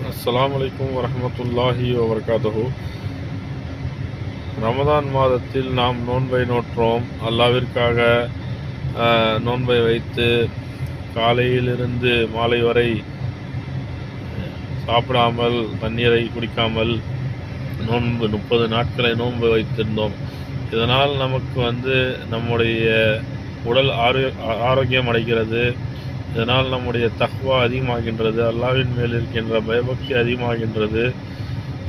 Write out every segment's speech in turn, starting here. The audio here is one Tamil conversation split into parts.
அஸ்ஸலாமு அலைக்கும் வரஹ்மத்துல்லாஹி வபரகாத்துஹு. ரமதான் மாதத்தில் நாம் நோன்பை நோற்றோம். அல்லாவிற்காக நோன்பை வைத்து காலையிலிருந்து மாலை வரை சாப்பிடாமல் தண்ணீரை குடிக்காமல் நோன்பு 30 நாட்களை நோன்பு வைத்திருந்தோம். இதனால் நமக்கு நம்முடைய உடல் ஆரோக்கியம் அடைகிறது. இதனால் நம்முடைய தக்வா அதிகமாகின்றது. அல்லாஹ்வின் மேல் இருக்கின்ற பயபக்தி அதிகமாகின்றது.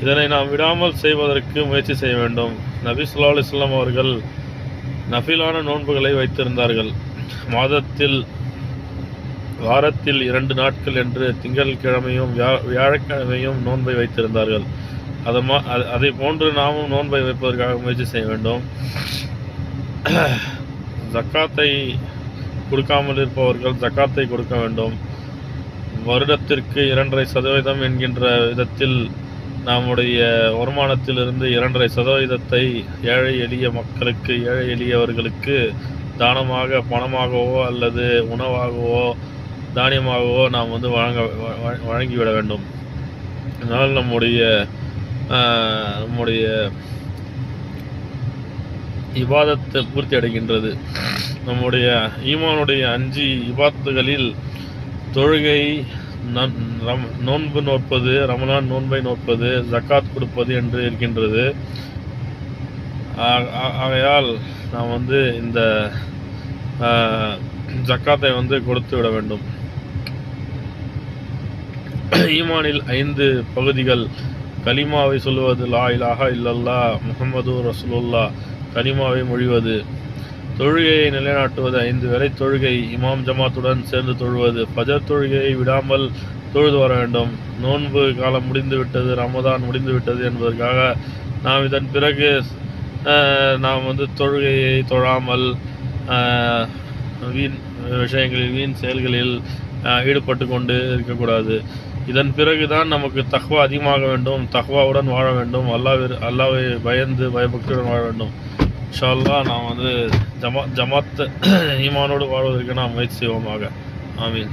இதனை நாம் விடாமல் செய்வதற்கு முயற்சி செய்ய வேண்டும். நபி ஸல்லல்லாஹு அலைஹி வஸல்லம் அவர்கள் நஃபிலான நோன்புகளை வைத்திருந்தார்கள். வாரத்தில் 2 நாட்கள் என்று திங்கட்கிழமையும் வியாழக்கிழமையும் நோன்பை வைத்திருந்தார்கள். அதை போன்று நாமும் நோன்பை வைப்பதற்காக முயற்சி செய்ய வேண்டும். ஜக்காத்தை கொடுக்காமல் இருப்பவர்கள் ஜக்காத்தை கொடுக்க வேண்டும். வருடத்திற்கு 2.5% என்கின்ற விதத்தில் நம்முடைய வருமானத்திலிருந்து 2.5% ஏழை எளிய மக்களுக்கு, ஏழை எளியவர்களுக்கு தானமாக பணமாகவோ அல்லது உணவாகவோ தானியமாகவோ நாம் வழங்கிவிட வேண்டும். இதனால் நம்முடைய இபாதத்தை பூர்த்தி அடைகின்றது. நம்முடைய ஈமானுடைய 5 இபாதத்துகளில் தொழுகை, நோன்பு நோற்பது, ரமலான் நோன்பை நோற்பது, ஜக்காத் கொடுப்பது என்று இருக்கின்றது. ஆகையால் நாம் இந்த ஜக்காத்தை கொடுத்து விட வேண்டும். ஈமானில் 5 பகுதிகள். கலிமாவை சொல்லுவது, லா இலாஹா இல்லல்லாஹ் முஹம்மது ரசூலுல்லாஹ், கலிமாவை மொழிவது. தொழுகையை நிலைநாட்டுவது, 5 வேளை தொழுகை இமாம் ஜமாத்துடன் சேர்ந்து தொழுவது. ஃபஜர் தொழுகையை விடாமல் தொழுது வர வேண்டும். நோன்பு காலம் முடிந்துவிட்டது, ரமதான் முடிந்துவிட்டது என்பதற்காக நாம் இதன் பிறகு நாம் தொழுகையை தொழாமல் வீண் விஷயங்களில், வீண் செயல்களில் ஈடுபட்டு கொண்டு இருக்கக்கூடாது. இதன் பிறகுதான் நமக்கு தக்வா அதிகமாக வேண்டும். தக்வாவுடன் வாழ வேண்டும். அல்லாஹ்வை பயந்து பயபக்தியுடன் வாழ வேண்டும். இன்ஷா அல்லாஹ் நாம் ஜமாத் ஈமானோடு வாழ்வதற்கு நாம் முயற்சி செய்வோமாக. ஆமீன்.